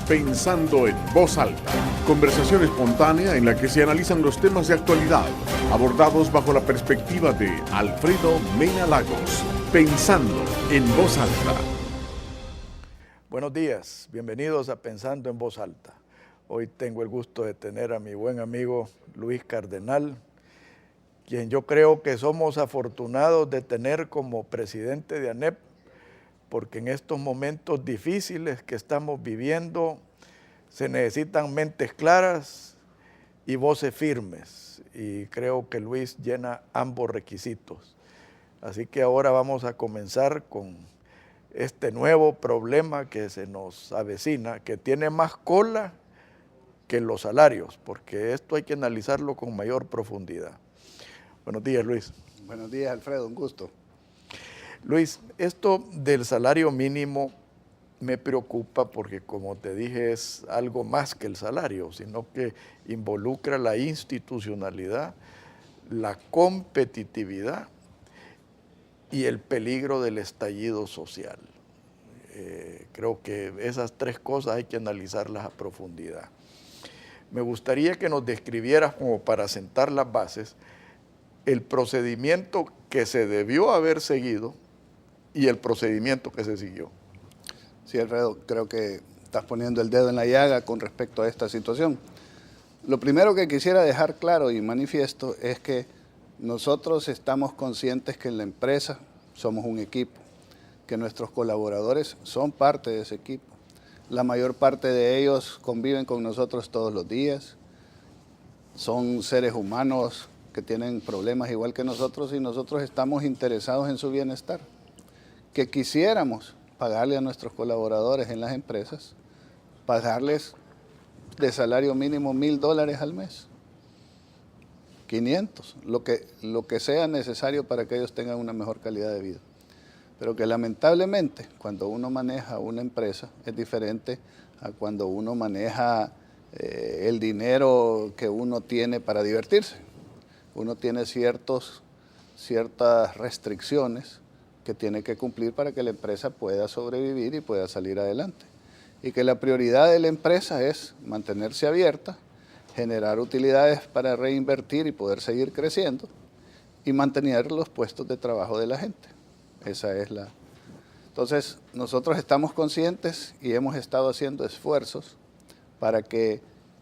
Pensando en Voz Alta, conversación espontánea en la que se analizan los temas de actualidad, abordados bajo la perspectiva de Alfredo Mena Lagos. Pensando en Voz Alta. Buenos días, bienvenidos a Pensando en Voz Alta. Hoy tengo el gusto de tener a mi buen amigo Luis Cardenal, quien yo creo que somos afortunados de tener como presidente de ANEP, porque en estos momentos difíciles que estamos viviendo se necesitan mentes claras y voces firmes, y creo que Luis llena ambos requisitos. Así que ahora vamos a comenzar con este nuevo problema que se nos avecina, que tiene más cola que los salarios, porque esto hay que analizarlo con mayor profundidad. Buenos días, Luis. Buenos días, Alfredo, un gusto. Luis, esto del salario mínimo me preocupa porque, como te dije, es algo más que el salario, sino que involucra la institucionalidad, la competitividad y el peligro del estallido social. Creo que esas tres cosas hay que analizarlas a profundidad. Me gustaría que nos describieras, como para sentar las bases, el procedimiento que se debió haber seguido y el procedimiento que se siguió. Sí, Alfredo, creo que estás poniendo el dedo en la llaga con respecto a esta situación. Lo primero que quisiera dejar claro y manifiesto es que nosotros estamos conscientes que en la empresa somos un equipo, que nuestros colaboradores son parte de ese equipo. La mayor parte de ellos conviven con nosotros todos los días, son seres humanos que tienen problemas igual que nosotros y nosotros estamos interesados en su bienestar. Que quisiéramos pagarle a nuestros colaboradores en las empresas, pagarles de salario mínimo $1,000 al mes, 500, lo que sea necesario para que ellos tengan una mejor calidad de vida. Pero que lamentablemente cuando uno maneja una empresa es diferente a cuando uno maneja el dinero que uno tiene para divertirse. Uno tiene ciertas restricciones que tiene que cumplir para que la empresa pueda sobrevivir y pueda salir adelante. Y que la prioridad de la empresa es mantenerse abierta, generar utilidades para reinvertir y poder seguir creciendo y mantener los puestos de trabajo de la gente. Esa es la... Entonces, nosotros estamos conscientes y hemos estado haciendo esfuerzos para que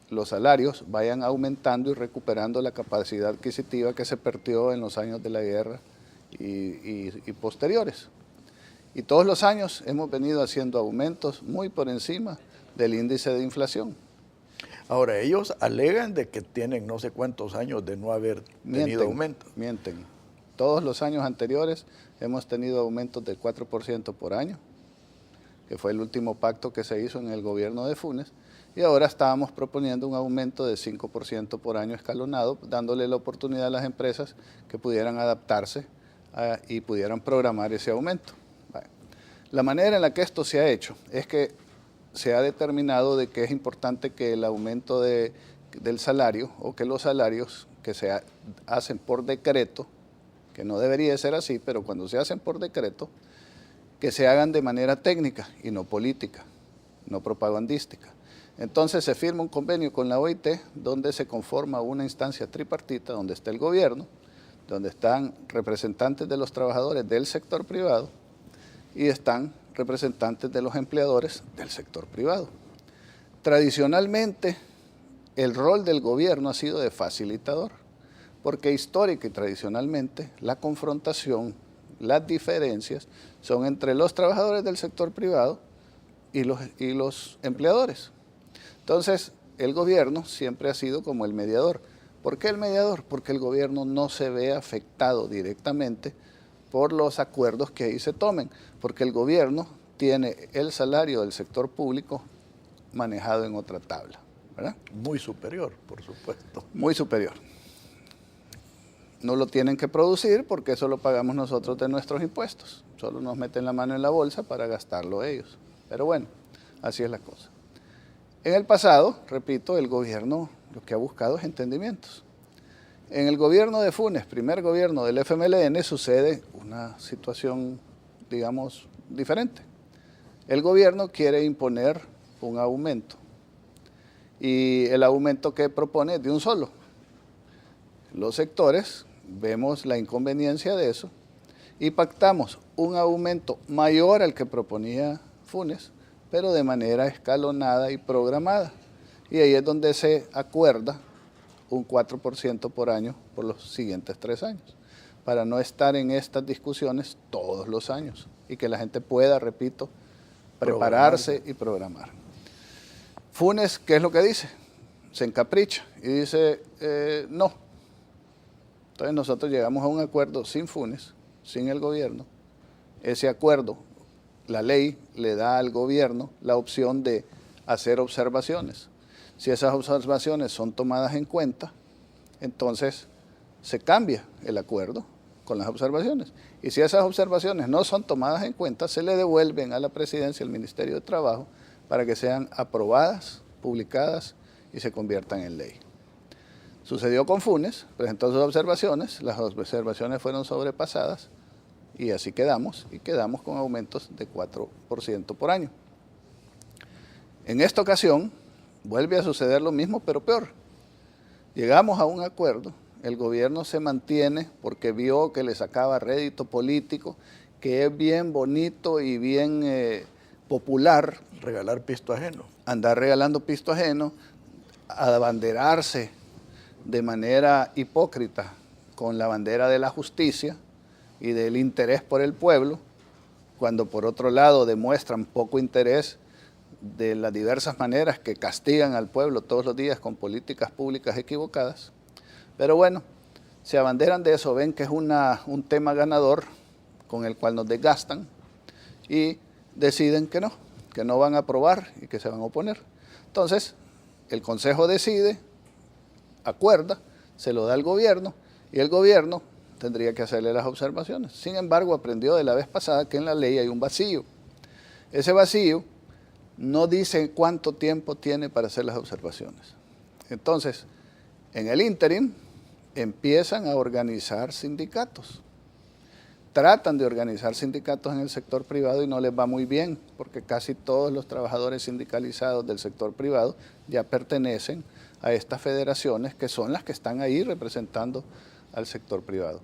los salarios vayan aumentando y recuperando la capacidad adquisitiva que se perdió en los años de la guerra y posteriores. Y todos los años hemos venido haciendo aumentos muy por encima del índice de inflación. Ahora, ellos alegan de que tienen no sé cuántos años de no haber tenido aumento. Mienten. Todos los años anteriores hemos tenido aumentos del 4% por año, que fue el último pacto que se hizo en el gobierno de Funes, y ahora estábamos proponiendo un aumento de 5% por año escalonado, dándole la oportunidad a las empresas que pudieran adaptarse y pudieran programar ese aumento. Bueno, la manera en la que esto se ha hecho es que se ha determinado de que es importante que el aumento del salario o que los salarios que se hacen por decreto, que no debería ser así, pero cuando se hacen por decreto, que se hagan de manera técnica y no política, no propagandística. Entonces se firma un convenio con la OIT donde se conforma una instancia tripartita donde está el gobierno, donde están representantes de los trabajadores del sector privado y están representantes de los empleadores del sector privado. Tradicionalmente, el rol del gobierno ha sido de facilitador, porque histórica y tradicionalmente la confrontación, las diferencias son entre los trabajadores del sector privado y los empleadores. Entonces, el gobierno siempre ha sido como el mediador. ¿Por qué el mediador? Porque el gobierno no se ve afectado directamente por los acuerdos que ahí se tomen, porque el gobierno tiene el salario del sector público manejado en otra tabla, ¿verdad? Muy superior, por supuesto. Muy superior. No lo tienen que producir porque eso lo pagamos nosotros de nuestros impuestos. Solo nos meten la mano en la bolsa para gastarlo ellos. Pero bueno, así es la cosa. En el pasado, repito, el gobierno lo que ha buscado es entendimientos. En el gobierno de Funes, primer gobierno del FMLN, sucede una situación, digamos, diferente. El gobierno quiere imponer un aumento. Y el aumento que propone es de un solo. Los sectores vemos la inconveniencia de eso y pactamos un aumento mayor al que proponía Funes, pero de manera escalonada y programada. Y ahí es donde se acuerda un 4% por año por los siguientes 3 años, para no estar en estas discusiones todos los años y que la gente pueda, repito, prepararse y programar. Funes, ¿qué es lo que dice? Se encapricha y dice no. Entonces nosotros llegamos a un acuerdo sin Funes, sin el gobierno. Ese acuerdo, la ley le da al gobierno la opción de hacer observaciones. Si esas observaciones son tomadas en cuenta, entonces se cambia el acuerdo con las observaciones. Y si esas observaciones no son tomadas en cuenta, se le devuelven a la presidencia, al Ministerio de Trabajo, para que sean aprobadas, publicadas y se conviertan en ley. Sucedió con Funes, presentó sus observaciones, las observaciones fueron sobrepasadas y así quedamos, y quedamos con aumentos de 4% por año. En esta ocasión vuelve a suceder lo mismo, pero peor. Llegamos a un acuerdo, el gobierno se mantiene porque vio que le sacaba rédito político, que es bien bonito y bien popular. Regalar pisto ajeno. Andar regalando pisto ajeno, abanderarse de manera hipócrita con la bandera de la justicia y del interés por el pueblo, cuando por otro lado demuestran poco interés de las diversas maneras que castigan al pueblo todos los días con políticas públicas equivocadas. Pero bueno, se abanderan de eso, ven que es un tema ganador con el cual nos desgastan y deciden que no van a aprobar y que se van a oponer. Entonces, el Consejo decide, acuerda, se lo da al gobierno y el gobierno tendría que hacerle las observaciones. Sin embargo, aprendió de la vez pasada que en la ley hay un vacío. Ese vacío no dice cuánto tiempo tiene para hacer las observaciones. Entonces, en el ínterin empiezan a organizar sindicatos. Tratan de organizar sindicatos en el sector privado y no les va muy bien, porque casi todos los trabajadores sindicalizados del sector privado ya pertenecen a estas federaciones que son las que están ahí representando al sector privado.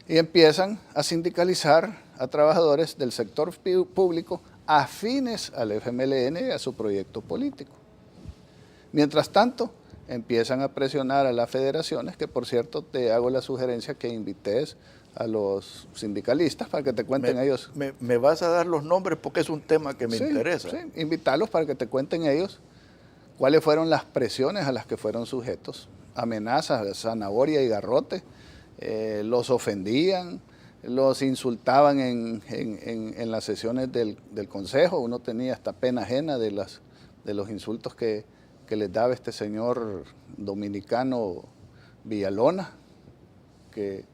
Y empiezan a sindicalizar a trabajadores del sector público afines al FMLN y a su proyecto político. Mientras tanto, empiezan a presionar a las federaciones, que por cierto te hago la sugerencia que invites a los sindicalistas para que te cuenten ellos. Me vas a dar los nombres porque es un tema que me interesa. Sí, invitarlos para que te cuenten ellos cuáles fueron las presiones a las que fueron sujetos. Amenazas, zanahoria y garrote, los ofendían, los insultaban en las sesiones del Consejo. Uno tenía hasta pena ajena de los insultos que les daba este señor dominicano Villalona, que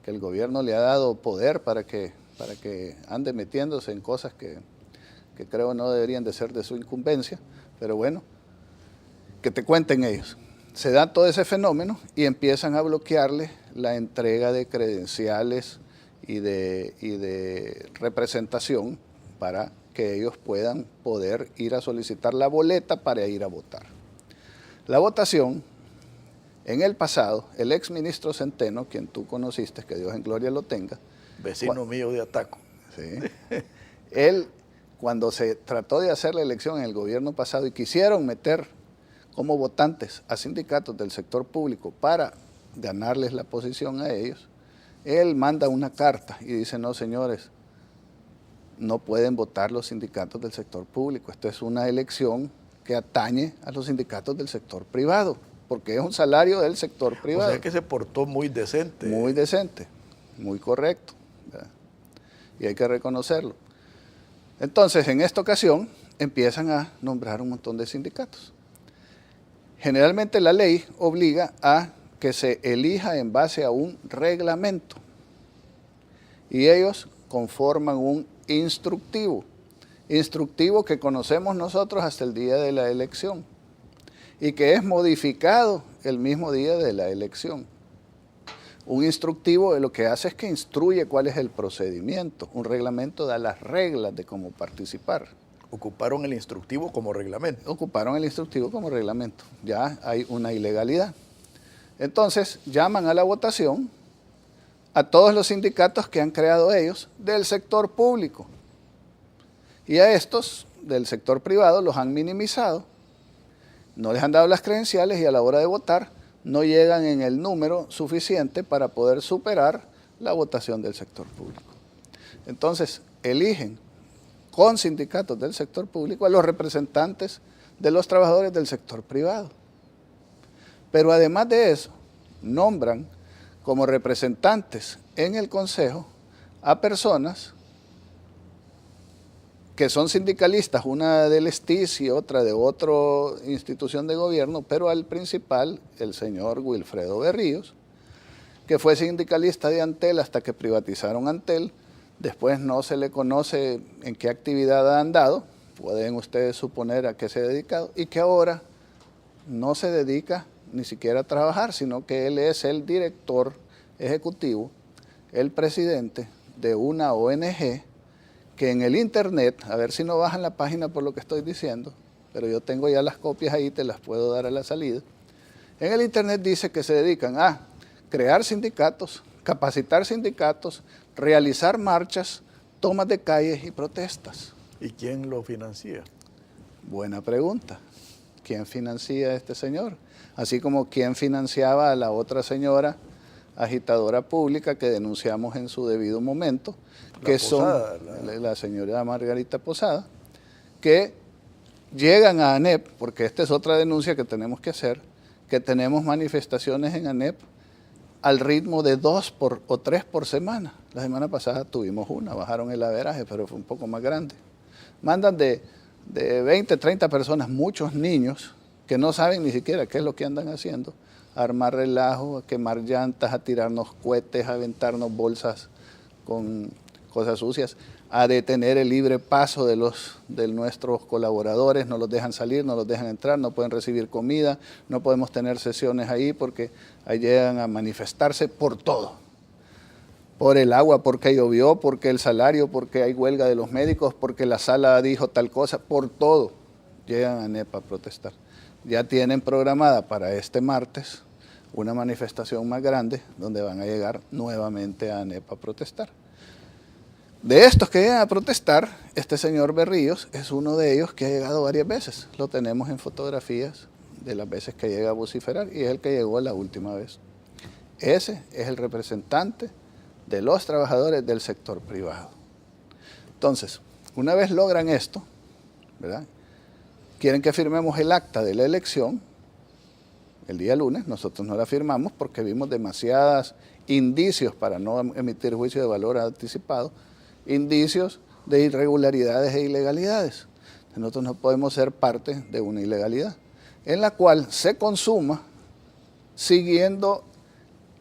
el gobierno le ha dado poder para que ande metiéndose en cosas que creo no deberían de ser de su incumbencia, pero bueno, que te cuenten ellos. Se da todo ese fenómeno y empiezan a bloquearle la entrega de credenciales y de representación para que ellos puedan poder ir a solicitar la boleta para ir a votar. La votación, en el pasado, el ex ministro Centeno, quien tú conociste, que Dios en gloria lo tenga. Vecino mío de Ataco. Sí. Él, cuando se trató de hacer la elección en el gobierno pasado y quisieron meter como votantes a sindicatos del sector público para ganarles la posición a ellos, él manda una carta y dice, no señores, no pueden votar los sindicatos del sector público. Esto es una elección que atañe a los sindicatos del sector privado, porque es un salario del sector privado. O sea que se portó muy decente. Muy decente, muy correcto, ¿verdad? Y hay que reconocerlo. Entonces, en esta ocasión, empiezan a nombrar un montón de sindicatos. Generalmente la ley obliga a que se elija en base a un reglamento y ellos conforman un instructivo que conocemos nosotros hasta el día de la elección y que es modificado el mismo día de la elección. Un instructivo lo que hace es que instruye cuál es el procedimiento, un reglamento da las reglas de cómo participar. Ocuparon el instructivo como reglamento. Ocuparon el instructivo como reglamento. Ya hay una ilegalidad. Entonces, llaman a la votación a todos los sindicatos que han creado ellos del sector público. Y a estos del sector privado los han minimizado, no les han dado las credenciales y a la hora de votar no llegan en el número suficiente para poder superar la votación del sector público. Entonces, eligen con sindicatos del sector público a los representantes de los trabajadores del sector privado. Pero además de eso, nombran como representantes en el Consejo a personas que son sindicalistas, una del STIS y otra de otra institución de gobierno, pero al principal, el señor Wilfredo Berríos, que fue sindicalista de Antel hasta que privatizaron Antel. Después no se le conoce en qué actividad ha andado, pueden ustedes suponer a qué se ha dedicado, y que ahora no se dedica ni siquiera a trabajar, sino que él es el director ejecutivo, el presidente de una ONG que en el internet, a ver si no bajan la página por lo que estoy diciendo, pero yo tengo ya las copias ahí, te las puedo dar a la salida. En el internet dice que se dedican a crear sindicatos, capacitar sindicatos, realizar marchas, tomas de calles y protestas. ¿Y quién lo financia? Buena pregunta. ¿Quién financia a este señor? Así como quién financiaba a la otra señora agitadora pública que denunciamos en su debido momento, que son la señora Margarita Posada, que llegan a ANEP, porque esta es otra denuncia que tenemos que hacer, que tenemos manifestaciones en ANEP al ritmo de 2 o 3 por semana. La semana pasada tuvimos una, bajaron el averaje, pero fue un poco más grande. Mandan de 20, 30 personas, muchos niños, que no saben ni siquiera qué es lo que andan haciendo, a armar relajo, a quemar llantas, a tirarnos cohetes, a aventarnos bolsas con cosas sucias, a detener el libre paso de nuestros colaboradores, no los dejan salir, no los dejan entrar, no pueden recibir comida, no podemos tener sesiones ahí porque ahí llegan a manifestarse por todo. Por el agua, porque llovió, porque el salario, porque hay huelga de los médicos, porque la sala dijo tal cosa, por todo llegan a ANEP a protestar. Ya tienen programada para este martes una manifestación más grande donde van a llegar nuevamente a ANEP a protestar. De estos que llegan a protestar, este señor Berríos es uno de ellos que ha llegado varias veces. Lo tenemos en fotografías de las veces que llega a vociferar y es el que llegó la última vez. Ese es el representante de los trabajadores del sector privado. Entonces, una vez logran esto, ¿verdad? Quieren que firmemos el acta de la elección el día lunes. Nosotros no la firmamos porque vimos demasiados indicios para no emitir juicio de valor anticipado, indicios de irregularidades e ilegalidades. Nosotros no podemos ser parte de una ilegalidad en la cual se consuma siguiendo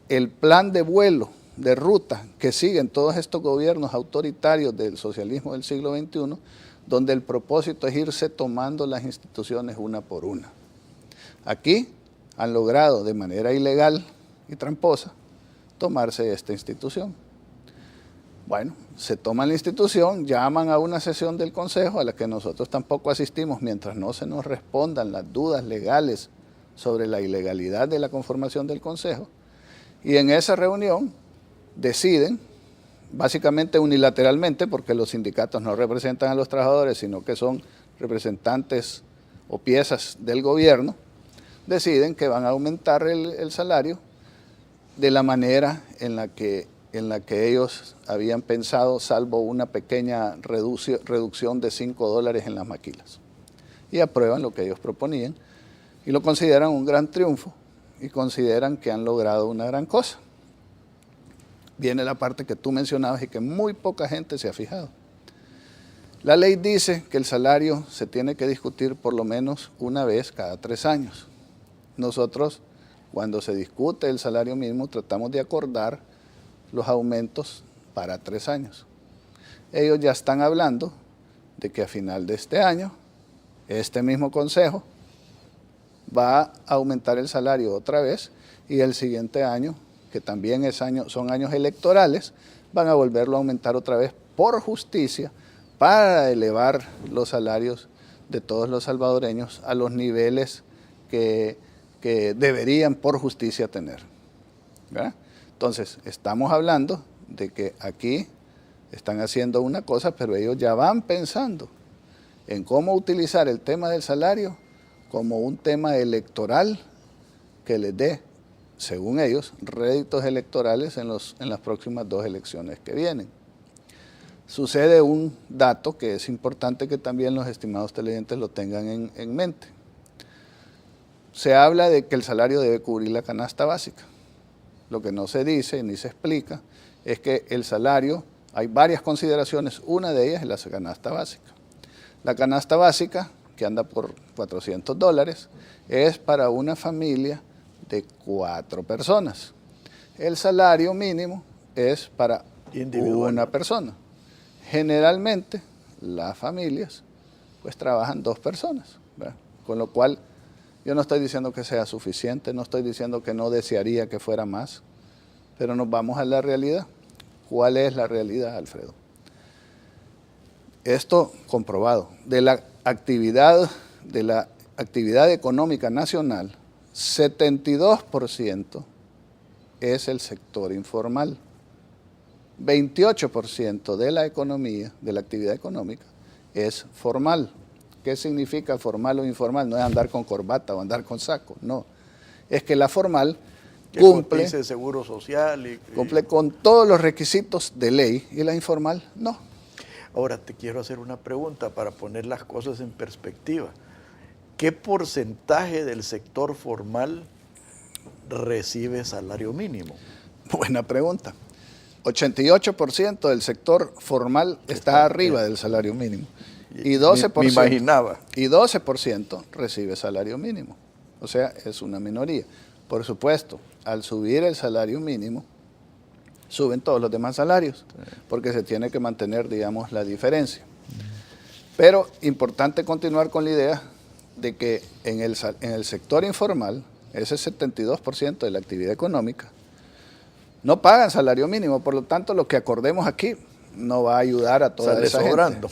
el plan de vuelo, de ruta que siguen todos estos gobiernos autoritarios del socialismo del siglo XXI, donde el propósito es irse tomando las instituciones una por una. Aquí han logrado de manera ilegal y tramposa tomarse esta institución. Bueno, se toman la institución, llaman a una sesión del Consejo a la que nosotros tampoco asistimos mientras no se nos respondan las dudas legales sobre la ilegalidad de la conformación del Consejo, y en esa reunión deciden, básicamente unilateralmente, porque los sindicatos no representan a los trabajadores, sino que son representantes o piezas del gobierno, deciden que van a aumentar el salario de la manera en la que ellos habían pensado, salvo una pequeña reducción de $5 en las maquilas. Y aprueban lo que ellos proponían y lo consideran un gran triunfo y consideran que han logrado una gran cosa. Viene la parte que tú mencionabas y que muy poca gente se ha fijado. La ley dice que el salario se tiene que discutir por lo menos una vez cada 3 años. Nosotros, cuando se discute el salario mínimo, tratamos de acordar los aumentos para 3 años. Ellos ya están hablando de que a final de este año, este mismo Consejo va a aumentar el salario otra vez y el siguiente año, que también son años electorales, van a volverlo a aumentar otra vez por justicia para elevar los salarios de todos los salvadoreños a los niveles que deberían por justicia tener, ¿verdad? Entonces, estamos hablando de que aquí están haciendo una cosa, pero ellos ya van pensando en cómo utilizar el tema del salario como un tema electoral que les dé, según ellos, réditos electorales en las próximas 2 elecciones que vienen. Sucede un dato que es importante que también los estimados televidentes lo tengan en mente. Se habla de que el salario debe cubrir la canasta básica. Lo que no se dice ni se explica es que el salario, hay varias consideraciones, una de ellas es la canasta básica. La canasta básica, que anda por $400, es para una familia de 4 personas. El salario mínimo es para una persona. Generalmente, las familias pues trabajan 2 personas, ¿verdad? Con lo cual, yo no estoy diciendo que sea suficiente, no estoy diciendo que no desearía que fuera más, pero nos vamos a la realidad. ¿Cuál es la realidad, Alfredo? Esto comprobado, de la actividad económica nacional, 72% es el sector informal. 28% de la economía, de la actividad económica, es formal. ¿Qué significa formal o informal? No es andar con corbata o andar con saco, no. Es que la formal cumple seguro social cumple con todos los requisitos de ley y la informal no. Ahora te quiero hacer una pregunta para poner las cosas en perspectiva. ¿Qué porcentaje del sector formal recibe salario mínimo? Buena pregunta. 88% del sector formal está arriba del salario mínimo. Y 12%, me imaginaba. Y 12% recibe salario mínimo. O sea, es una minoría. Por supuesto, al subir el salario mínimo, suben todos los demás salarios, porque se tiene que mantener, digamos, la diferencia. Pero importante continuar con la idea de que en el sector informal, ese 72% de la actividad económica, no pagan salario mínimo, por lo tanto lo que acordemos aquí no va a ayudar a toda esa gente.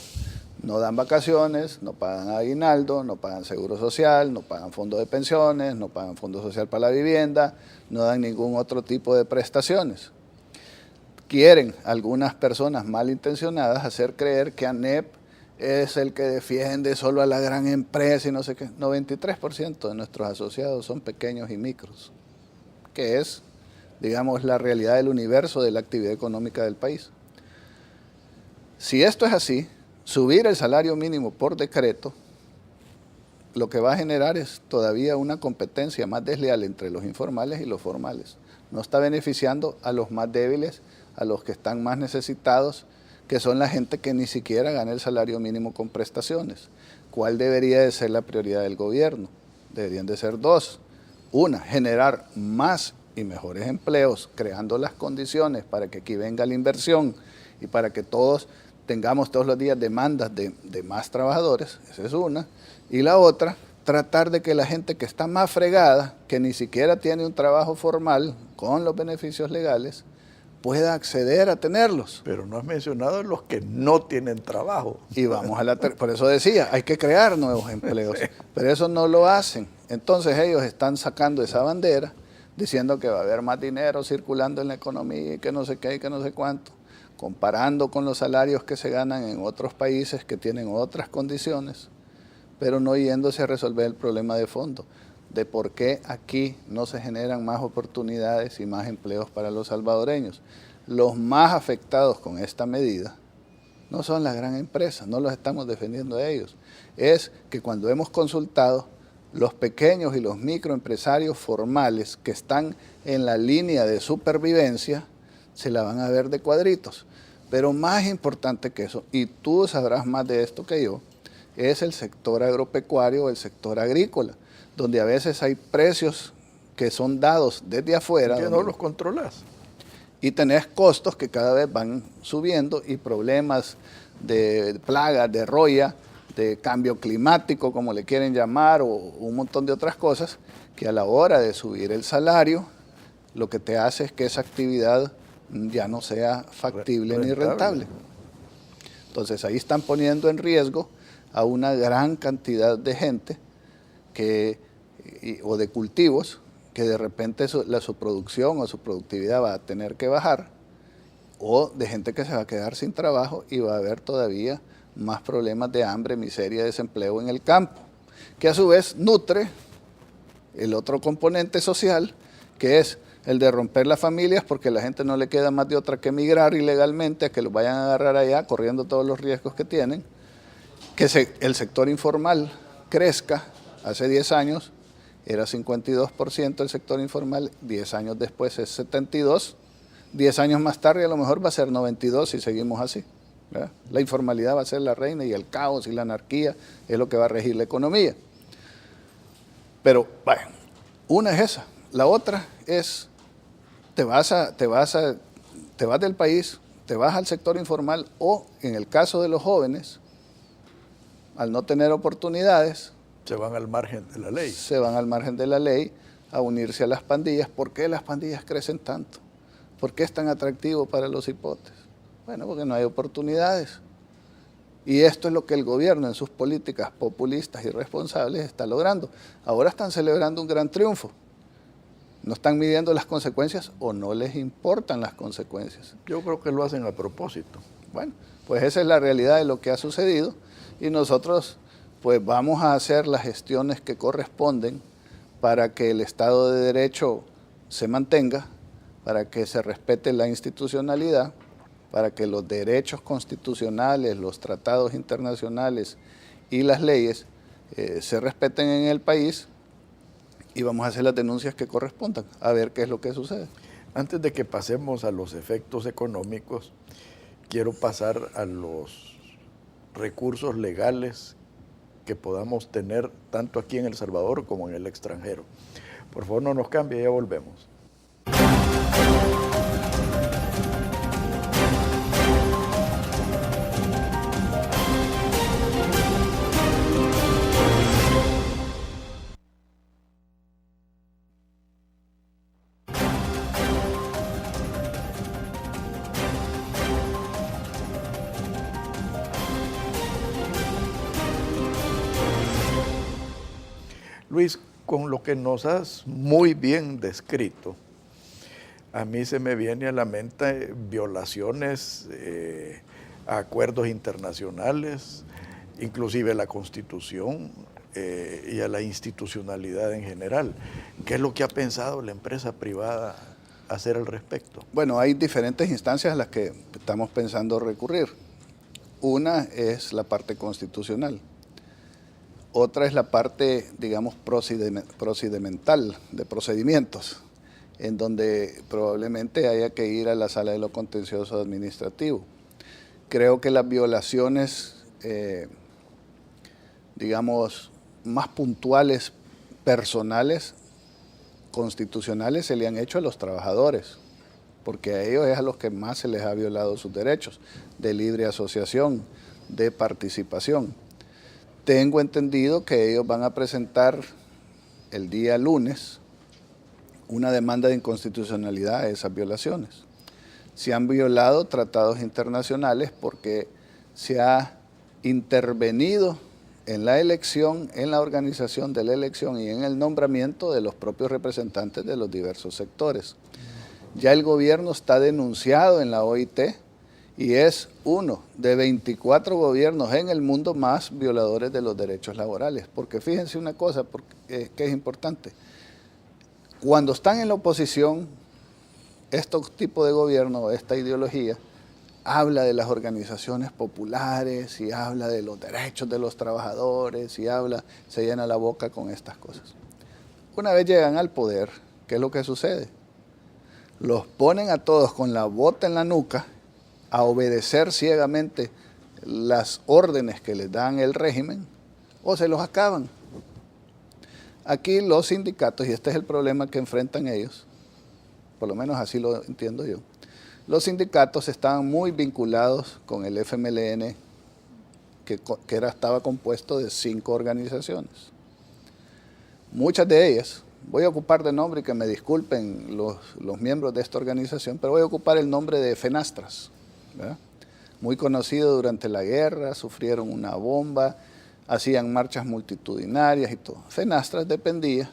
No dan vacaciones, no pagan aguinaldo, no pagan seguro social, no pagan fondo de pensiones, no pagan fondo social para la vivienda, no dan ningún otro tipo de prestaciones. Quieren algunas personas malintencionadas hacer creer que ANEP es el que defiende solo a la gran empresa y no sé qué. 93% de nuestros asociados son pequeños y micros, que es, digamos, la realidad del universo de la actividad económica del país. Si esto es así, subir el salario mínimo por decreto, lo que va a generar es todavía una competencia más desleal entre los informales y los formales. No está beneficiando a los más débiles, a los que están más necesitados, que son la gente que ni siquiera gana el salario mínimo con prestaciones. ¿Cuál debería de ser la prioridad del gobierno? Deberían de ser 2. Una, generar más y mejores empleos, creando las condiciones para que aquí venga la inversión y para que todos tengamos todos los días demandas de más trabajadores, esa es una. Y la otra, tratar de que la gente que está más fregada, que ni siquiera tiene un trabajo formal con los beneficios legales, pueda acceder a tenerlos. Pero no has mencionado los que no tienen trabajo. Y vamos por eso decía, hay que crear nuevos empleos, sí. Pero eso no lo hacen. Entonces ellos están sacando esa bandera, diciendo que va a haber más dinero circulando en la economía y que no sé qué y que no sé cuánto, comparando con los salarios que se ganan en otros países que tienen otras condiciones, pero no yéndose a resolver el problema de fondo, de por qué aquí no se generan más oportunidades y más empleos para los salvadoreños. Los más afectados con esta medida no son las grandes empresas, no los estamos defendiendo a ellos. Es que cuando hemos consultado, los pequeños y los microempresarios formales que están en la línea de supervivencia, se la van a ver de cuadritos. Pero más importante que eso, y tú sabrás más de esto que yo, es el sector agropecuario o el sector agrícola, donde a veces hay precios que son dados desde afuera. Que no los controlas. Y tenés costos que cada vez van subiendo y problemas de plagas, de roya, de cambio climático, como le quieren llamar, o un montón de otras cosas, que a la hora de subir el salario, lo que te hace es que esa actividad ya no sea factible ni rentable. Entonces ahí están poniendo en riesgo a una gran cantidad de gente o de cultivos que de repente su producción o su productividad va a tener que bajar, o de gente que se va a quedar sin trabajo y va a haber todavía más problemas de hambre, miseria, desempleo en el campo, que a su vez nutre el otro componente social, que es el de romper las familias, porque a la gente no le queda más de otra que emigrar ilegalmente, a que los vayan a agarrar allá, corriendo todos los riesgos que tienen, que el sector informal crezca. Hace 10 años era 52% el sector informal, 10 años después es 72%, 10 años más tarde a lo mejor va a ser 92% si seguimos así, ¿verdad? La informalidad va a ser la reina y el caos y la anarquía es lo que va a regir la economía. Pero, bueno, una es esa. La otra es, te vas del país, te vas al sector informal o, en el caso de los jóvenes, al no tener oportunidades, se van al margen de la ley. Se van al margen de la ley a unirse a las pandillas. ¿Por qué las pandillas crecen tanto? ¿Por qué es tan atractivo para los hipotes? Bueno, porque no hay oportunidades. Y esto es lo que el gobierno en sus políticas populistas y irresponsables está logrando. Ahora están celebrando un gran triunfo. No están midiendo las consecuencias o no les importan las consecuencias. Yo creo que lo hacen a propósito. Bueno, pues esa es la realidad de lo que ha sucedido y nosotros pues vamos a hacer las gestiones que corresponden para que el Estado de Derecho se mantenga, para que se respete la institucionalidad, para que los derechos constitucionales, los tratados internacionales y las leyes se respeten en el país, y vamos a hacer las denuncias que correspondan, a ver qué es lo que sucede. Antes de que pasemos a los efectos económicos, quiero pasar a los recursos legales que podamos tener tanto aquí en El Salvador como en el extranjero. Por favor, no nos cambie, ya volvemos. Luis, con lo que nos has muy bien descrito, a mí se me viene a la mente violaciones a acuerdos internacionales, inclusive la Constitución y a la institucionalidad en general. ¿Qué es lo que ha pensado la empresa privada hacer al respecto? Bueno, hay diferentes instancias a las que estamos pensando recurrir. Una es la parte constitucional. Otra es la parte, digamos, procedimental, de procedimientos, en donde probablemente haya que ir a la sala de lo contencioso administrativo. Creo que las violaciones, digamos, más puntuales, personales, constitucionales, se le han hecho a los trabajadores, porque a ellos es a los que más se les ha violado sus derechos de libre asociación, de participación. Tengo entendido que ellos van a presentar el día lunes una demanda de inconstitucionalidad a esas violaciones. Se han violado tratados internacionales porque se ha intervenido en la elección, en la organización de la elección y en el nombramiento de los propios representantes de los diversos sectores. Ya el gobierno está denunciado en la OIT y es uno de 24 gobiernos en el mundo más violadores de los derechos laborales. Porque fíjense una cosa que es importante. Cuando están en la oposición, este tipo de gobierno, esta ideología, habla de las organizaciones populares y habla de los derechos de los trabajadores y se llena la boca con estas cosas. Una vez llegan al poder, ¿qué es lo que sucede? Los ponen a todos con la bota en la nuca a obedecer ciegamente las órdenes que les dan el régimen o se los acaban. Aquí los sindicatos, y este es el problema que enfrentan ellos, por lo menos así lo entiendo yo, los sindicatos estaban muy vinculados con el FMLN, que estaba compuesto de 5 organizaciones. Muchas de ellas, voy a ocupar de nombre y que me disculpen los miembros de esta organización, pero voy a ocupar el nombre de FENASTRAS, ¿verdad? muy conocido durante la guerra, sufrieron una bomba, hacían marchas multitudinarias y todo. Fenastras dependía,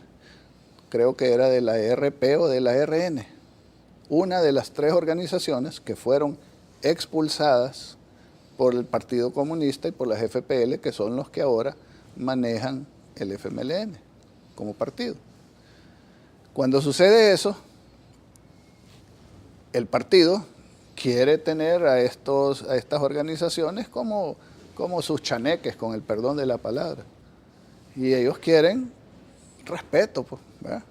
creo que era de la ERP o de la RN, una de las 3 organizaciones que fueron expulsadas por el Partido Comunista y por las FPL, que son los que ahora manejan el FMLN como partido. Cuando sucede eso, el partido quiere tener a estas organizaciones como sus chaneques, con el perdón de la palabra. Y ellos quieren respeto, pues, ¿verdad?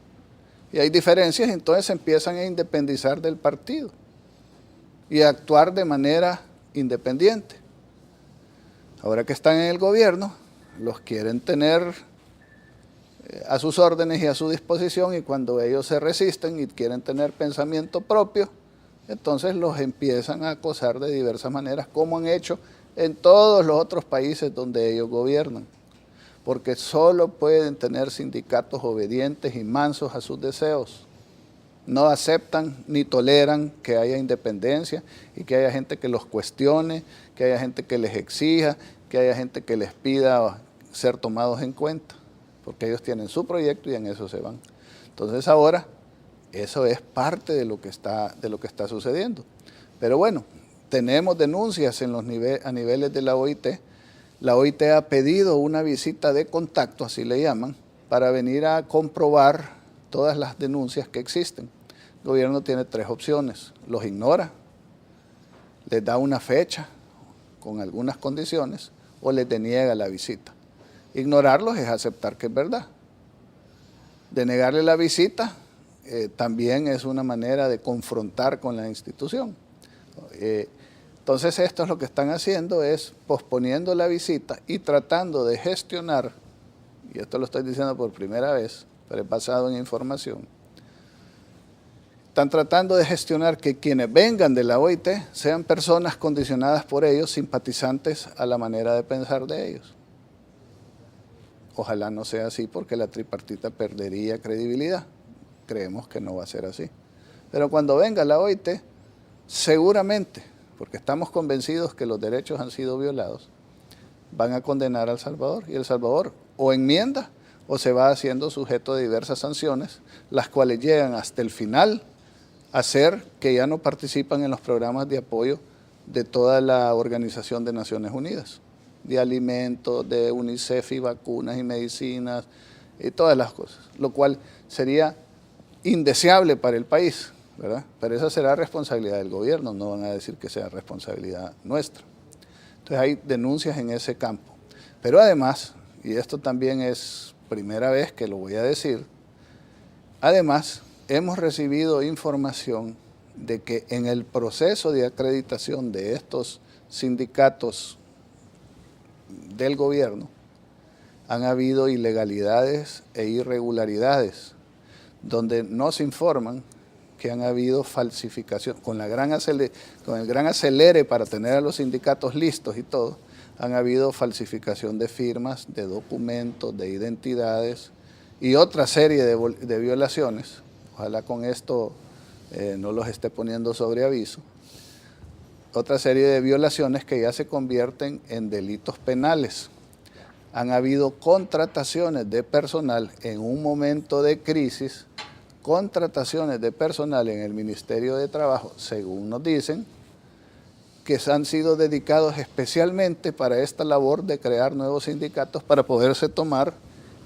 Y hay diferencias, y entonces se empiezan a independizar del partido y a actuar de manera independiente. Ahora que están en el gobierno, los quieren tener a sus órdenes y a su disposición, y cuando ellos se resisten y quieren tener pensamiento propio, entonces los empiezan a acosar de diversas maneras, como han hecho en todos los otros países donde ellos gobiernan, porque solo pueden tener sindicatos obedientes y mansos a sus deseos. No aceptan ni toleran que haya independencia y que haya gente que los cuestione, que haya gente que les exija, que haya gente que les pida ser tomados en cuenta, porque ellos tienen su proyecto y en eso se van. Entonces ahora eso es parte de lo que está sucediendo. Pero bueno, tenemos denuncias en a niveles de la OIT. La OIT ha pedido una visita de contacto, así le llaman, para venir a comprobar todas las denuncias que existen. El gobierno tiene 3 opciones: los ignora, les da una fecha con algunas condiciones o les deniega la visita. Ignorarlos es aceptar que es verdad. Denegarle la visita también es una manera de confrontar con la institución. Entonces esto es lo que están haciendo, es posponiendo la visita y tratando de gestionar, y esto lo estoy diciendo por primera vez, pero es basado en información, están tratando de gestionar que quienes vengan de la OIT sean personas condicionadas por ellos, simpatizantes a la manera de pensar de ellos. Ojalá no sea así, porque la tripartita perdería credibilidad. Creemos que no va a ser así. Pero cuando venga la OIT, seguramente, porque estamos convencidos que los derechos han sido violados, van a condenar a El Salvador, y El Salvador o enmienda o se va haciendo sujeto de diversas sanciones, las cuales llegan hasta el final a ser que ya no participan en los programas de apoyo de toda la Organización de Naciones Unidas, de alimentos, de UNICEF y vacunas y medicinas y todas las cosas, lo cual sería indeseable para el país, ¿verdad? Pero esa será responsabilidad del gobierno, no van a decir que sea responsabilidad nuestra. Entonces hay denuncias en ese campo. Pero además, y esto también es primera vez que lo voy a decir, además hemos recibido información de que en el proceso de acreditación de estos sindicatos del gobierno han habido ilegalidades e irregularidades, donde nos informan que han habido falsificación, con el gran acelere para tener a los sindicatos listos y todo, han habido falsificación de firmas, de documentos, de identidades y otra serie de violaciones. Ojalá con esto no los esté poniendo sobre aviso. Otra serie de violaciones que ya se convierten en delitos penales. Han habido contrataciones de personal en un momento de crisis, contrataciones de personal en el Ministerio de Trabajo, según nos dicen, que han sido dedicados especialmente para esta labor de crear nuevos sindicatos para poderse tomar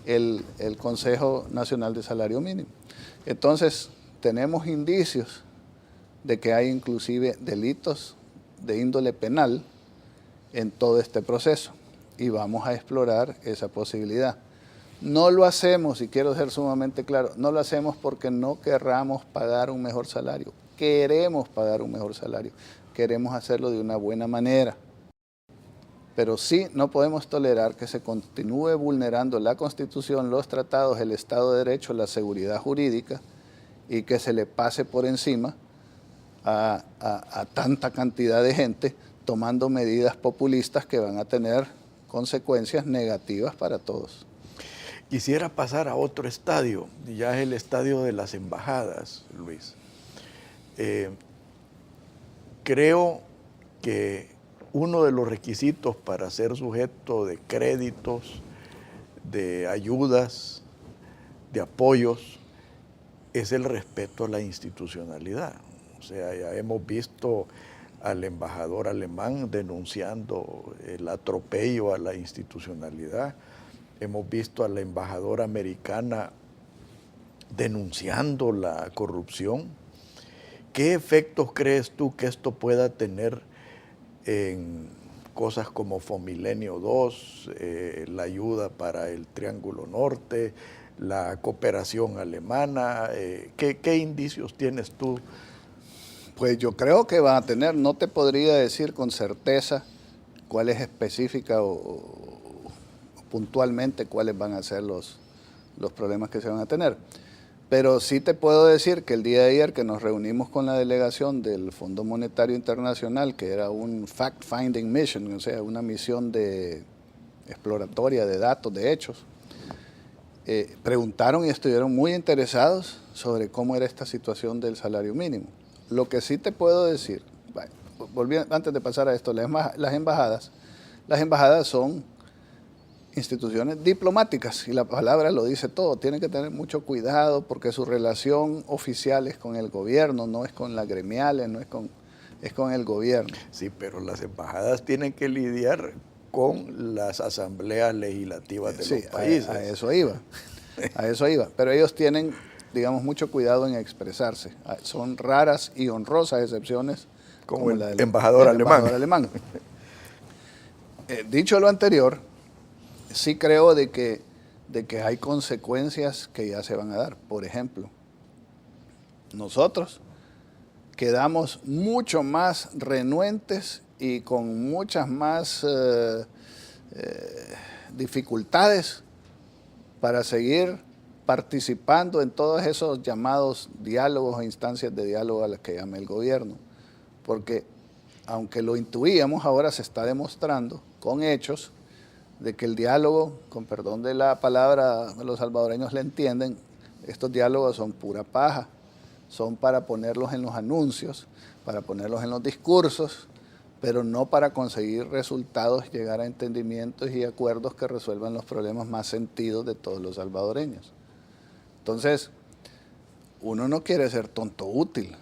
el Consejo Nacional de Salario Mínimo. Entonces, tenemos indicios de que hay inclusive delitos de índole penal en todo este proceso y vamos a explorar esa posibilidad. No lo hacemos, y quiero ser sumamente claro, no lo hacemos porque no querramos pagar un mejor salario. Queremos pagar un mejor salario, queremos hacerlo de una buena manera. Pero sí no podemos tolerar que se continúe vulnerando la Constitución, los tratados, el Estado de Derecho, la seguridad jurídica, y que se le pase por encima a tanta cantidad de gente tomando medidas populistas que van a tener consecuencias negativas para todos. Quisiera pasar a otro estadio, y ya es el estadio de las embajadas, Luis. Creo que uno de los requisitos para ser sujeto de créditos, de ayudas, de apoyos, es el respeto a la institucionalidad. O sea, ya hemos visto al embajador alemán denunciando el atropello a la institucionalidad. Hemos visto a la embajadora americana denunciando la corrupción. ¿Qué efectos crees tú que esto pueda tener en cosas como Fomilenio 2, la ayuda para el Triángulo Norte, la cooperación alemana? ¿Qué indicios tienes tú? Pues yo creo que van a tener, no te podría decir con certeza cuál es específica o puntualmente cuáles van a ser los problemas que se van a tener. Pero sí te puedo decir que el día de ayer que nos reunimos con la delegación del Fondo Monetario Internacional, que era un fact-finding mission, o sea, una misión exploratoria de datos, de hechos, preguntaron y estuvieron muy interesados sobre cómo era esta situación del salario mínimo. Lo que sí te puedo decir, antes de pasar a esto, las embajadas son instituciones diplomáticas y la palabra lo dice todo. Tienen que tener mucho cuidado porque su relación oficial es con el gobierno, no es con las gremiales, es con el gobierno. Sí, pero las embajadas tienen que lidiar con las asambleas legislativas de los países. A eso iba. Pero ellos tienen, digamos, mucho cuidado en expresarse. Son raras y honrosas excepciones como el embajador alemán. Dicho lo anterior, sí creo de que hay consecuencias que ya se van a dar. Por ejemplo, nosotros quedamos mucho más renuentes y con muchas más dificultades para seguir participando en todos esos llamados diálogos o instancias de diálogo a las que llama el gobierno. Porque aunque lo intuíamos, ahora se está demostrando con hechos de que el diálogo, con perdón de la palabra, los salvadoreños le entienden, estos diálogos son pura paja, son para ponerlos en los anuncios, para ponerlos en los discursos, pero no para conseguir resultados, llegar a entendimientos y acuerdos que resuelvan los problemas más sentidos de todos los salvadoreños. Entonces, uno no quiere ser tonto útil,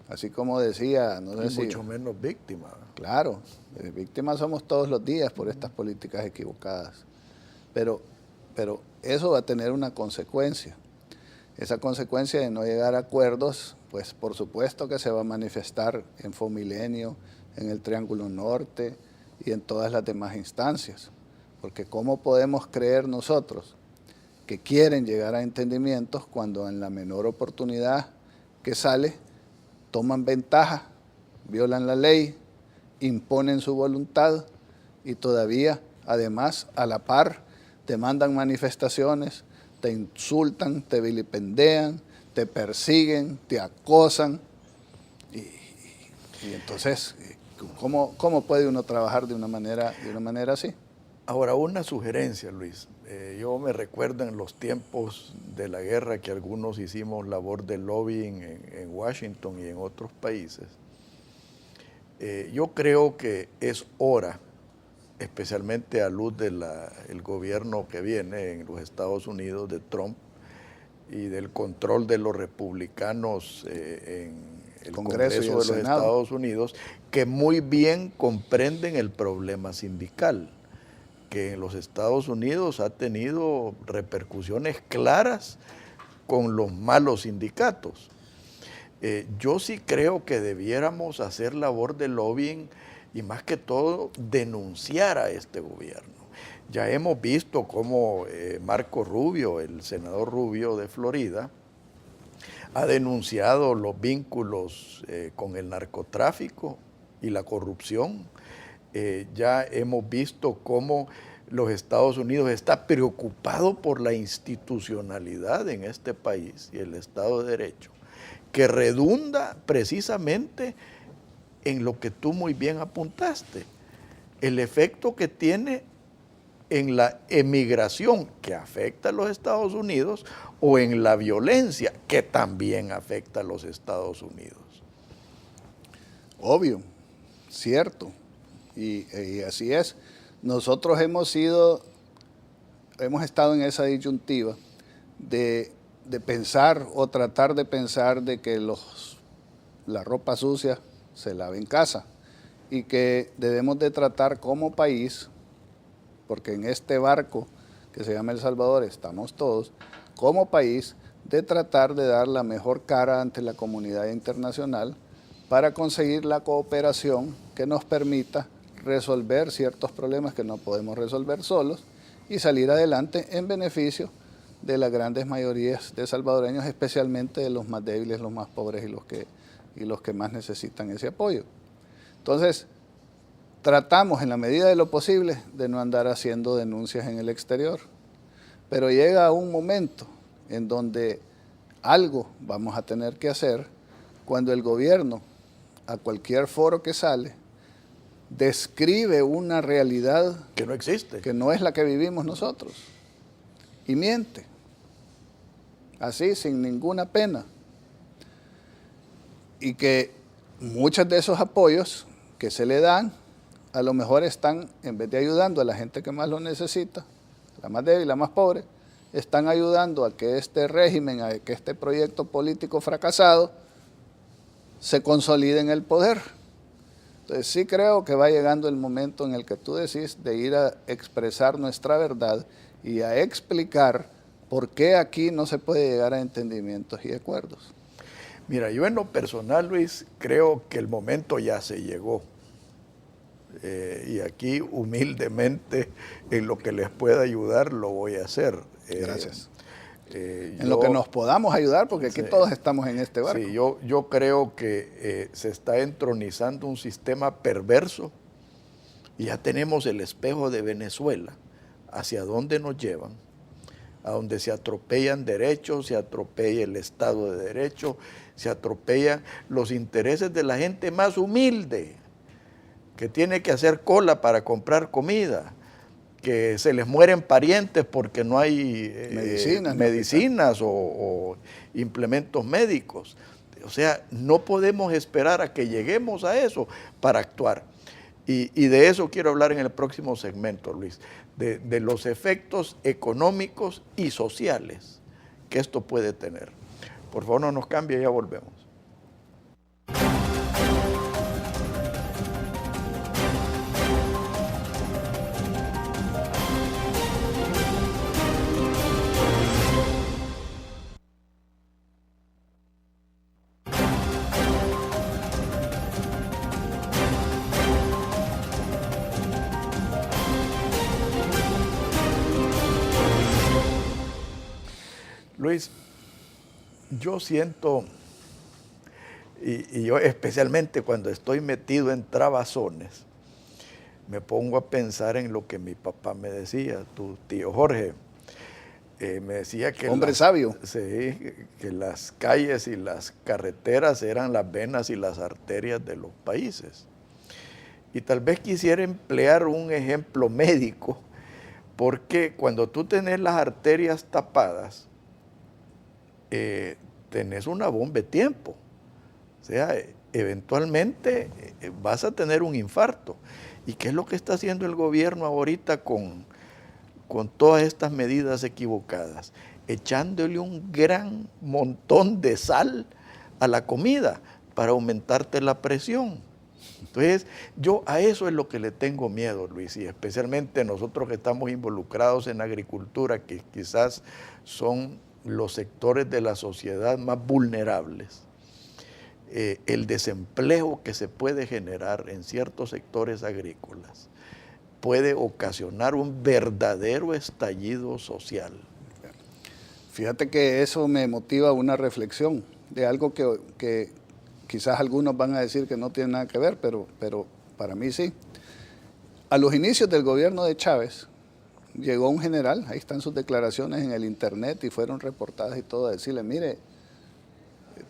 así como decía, no sé si... mucho menos víctima. Claro, víctimas somos todos los días por estas políticas equivocadas. Pero eso va a tener una consecuencia. Esa consecuencia de no llegar a acuerdos, pues por supuesto que se va a manifestar en Fomilenio, en el Triángulo Norte y en todas las demás instancias. Porque ¿cómo podemos creer nosotros que quieren llegar a entendimientos cuando en la menor oportunidad que sale toman ventaja, violan la ley, imponen su voluntad y todavía, además, a la par, te mandan manifestaciones, te insultan, te vilipendean, te persiguen, te acosan? Y entonces, ¿cómo puede uno trabajar de una manera así? Ahora, una sugerencia, Luis. Yo me recuerdo en los tiempos de la guerra que algunos hicimos labor de lobbying en Washington y en otros países. Yo creo que es hora, especialmente a luz del gobierno que viene en los Estados Unidos de Trump y del control de los republicanos en el Congreso de los Estados Unidos, que muy bien comprenden el problema sindical, que en los Estados Unidos ha tenido repercusiones claras con los malos sindicatos. Yo sí creo que debiéramos hacer labor de lobbying y más que todo denunciar a este gobierno. Ya hemos visto cómo Marco Rubio, el senador Rubio de Florida, ha denunciado los vínculos con el narcotráfico y la corrupción. Ya hemos visto cómo los Estados Unidos está preocupado por la institucionalidad en este país y el Estado de Derecho, que redunda precisamente en lo que tú muy bien apuntaste, el efecto que tiene en la emigración que afecta a los Estados Unidos o en la violencia que también afecta a los Estados Unidos. Obvio, cierto, Y así es. Nosotros hemos estado en esa disyuntiva de pensar o tratar de pensar de que la ropa sucia se lave en casa y que debemos de tratar como país, porque en este barco que se llama El Salvador estamos todos, como país, de tratar de dar la mejor cara ante la comunidad internacional para conseguir la cooperación que nos permita resolver ciertos problemas que no podemos resolver solos y salir adelante en beneficio de las grandes mayorías de salvadoreños, especialmente de los más débiles, los más pobres y los que más necesitan ese apoyo. Entonces, tratamos en la medida de lo posible de no andar haciendo denuncias en el exterior, pero llega un momento en donde algo vamos a tener que hacer cuando el gobierno, a cualquier foro que sale, describe una realidad que no existe, que no es la que vivimos nosotros, y miente, así, sin ninguna pena, y que muchos de esos apoyos que se le dan, a lo mejor están, en vez de ayudando a la gente que más lo necesita, la más débil, la más pobre, están ayudando a que este régimen, a que este proyecto político fracasado se consolide en el poder. Entonces sí creo que va llegando el momento en el que tú decís de ir a expresar nuestra verdad y a explicar por qué aquí no se puede llegar a entendimientos y acuerdos. Mira, yo en lo personal, Luis, creo que el momento ya se llegó. Y aquí humildemente en lo que les pueda ayudar lo voy a hacer. Gracias. En lo que nos podamos ayudar, porque aquí todos estamos en este barco. Sí, yo creo que se está entronizando un sistema perverso y ya tenemos el espejo de Venezuela, hacia dónde nos llevan, a donde se atropellan derechos, se atropella el Estado de Derecho, se atropellan los intereses de la gente más humilde, que tiene que hacer cola para comprar comida, que se les mueren parientes porque no hay medicinas o implementos médicos. O sea, no podemos esperar a que lleguemos a eso para actuar. Y de eso quiero hablar en el próximo segmento, Luis, de los efectos económicos y sociales que esto puede tener. Por favor, no nos cambie, ya volvemos. Luis, yo siento, y yo especialmente cuando estoy metido en trabazones, me pongo a pensar en lo que mi papá me decía, tu tío Jorge. Me decía que... Hombre sabio. Sí, que las calles y las carreteras eran las venas y las arterias de los países. Y tal vez quisiera emplear un ejemplo médico, porque cuando tú tenés las arterias tapadas, tenés una bomba de tiempo. O sea, eventualmente vas a tener un infarto. ¿Y qué es lo que está haciendo el gobierno ahorita con todas estas medidas equivocadas? Echándole un gran montón de sal a la comida para aumentarte la presión. Entonces, yo a eso es lo que le tengo miedo, Luis, y especialmente nosotros que estamos involucrados en agricultura, que quizás son los sectores de la sociedad más vulnerables. El desempleo que se puede generar en ciertos sectores agrícolas puede ocasionar un verdadero estallido social. Fíjate que eso me motiva una reflexión de algo que quizás algunos van a decir que no tiene nada que ver, pero para mí sí. A los inicios del gobierno de Chávez, llegó un general, ahí están sus declaraciones en el internet y fueron reportadas y todo, a decirle, mire,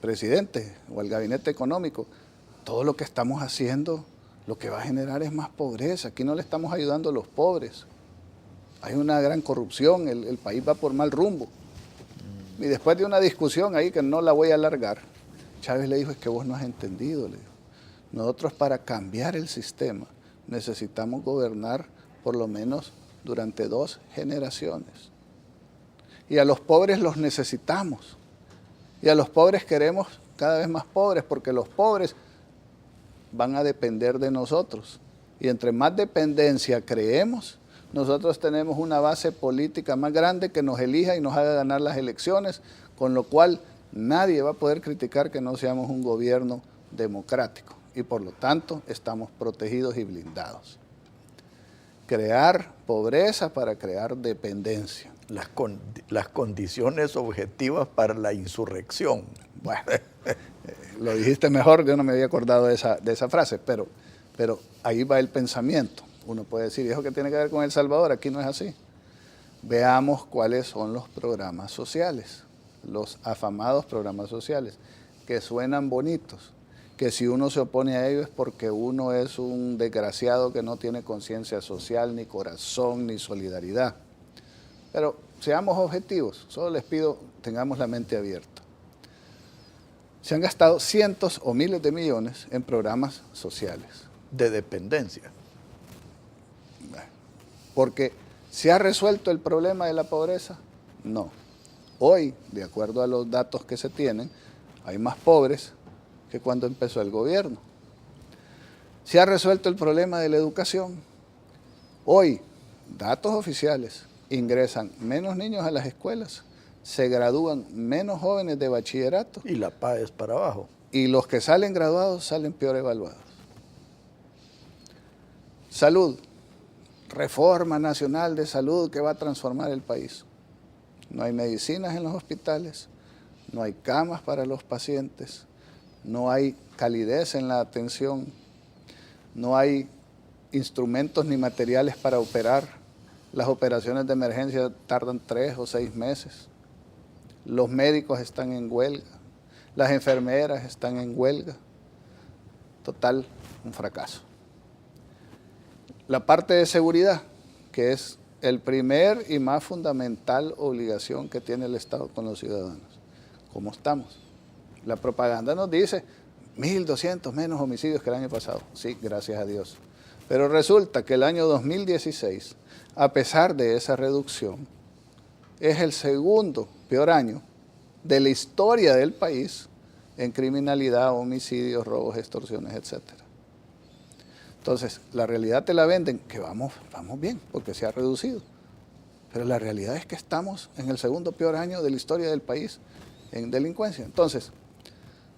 presidente o el gabinete económico, todo lo que estamos haciendo, lo que va a generar es más pobreza, aquí no le estamos ayudando a los pobres, hay una gran corrupción, el país va por mal rumbo. Y después de una discusión ahí que no la voy a alargar, Chávez le dijo, es que vos no has entendido, le dijo. Nosotros para cambiar el sistema necesitamos gobernar por lo menos durante 2 generaciones. Y a los pobres los necesitamos. Y a los pobres queremos cada vez más pobres, porque los pobres van a depender de nosotros. Y entre más dependencia creemos, nosotros tenemos una base política más grande que nos elija y nos haga ganar las elecciones, con lo cual nadie va a poder criticar que no seamos un gobierno democrático. Y por lo tanto, estamos protegidos y blindados. Crear pobreza para crear dependencia. Las condiciones objetivas para la insurrección. Bueno, lo dijiste mejor, yo no me había acordado de esa frase, pero ahí va el pensamiento. Uno puede decir, ¿y eso qué tiene que ver con El Salvador? Aquí no es así. Veamos cuáles son los programas sociales, los afamados programas sociales, que suenan bonitos, que si uno se opone a ellos es porque uno es un desgraciado que no tiene conciencia social, ni corazón, ni solidaridad. Pero seamos objetivos, solo les pido, tengamos la mente abierta. Se han gastado cientos o miles de millones en programas sociales. De dependencia. Porque ¿se ha resuelto el problema de la pobreza? No. Hoy, de acuerdo a los datos que se tienen, hay más pobres que cuando empezó el gobierno. ¿Se ha resuelto el problema de la educación? Hoy, datos oficiales, ingresan menos niños a las escuelas, se gradúan menos jóvenes de bachillerato. Y la paz es para abajo. Y los que salen graduados salen peor evaluados. Salud. Reforma nacional de salud que va a transformar el país. No hay medicinas en los hospitales, no hay camas para los pacientes, no hay calidez en la atención, no hay instrumentos ni materiales para operar. Las operaciones de emergencia tardan 3 o 6 meses. Los médicos están en huelga, las enfermeras están en huelga. Total, un fracaso. La parte de seguridad, que es el primer y más fundamental obligación que tiene el Estado con los ciudadanos. ¿Cómo estamos? La propaganda nos dice 1.200 menos homicidios que el año pasado. Sí, gracias a Dios. Pero resulta que el año 2016, a pesar de esa reducción, es el segundo peor año de la historia del país en criminalidad, homicidios, robos, extorsiones, etcétera. Entonces, la realidad te la venden, que vamos bien, porque se ha reducido. Pero la realidad es que estamos en el segundo peor año de la historia del país en delincuencia. Entonces,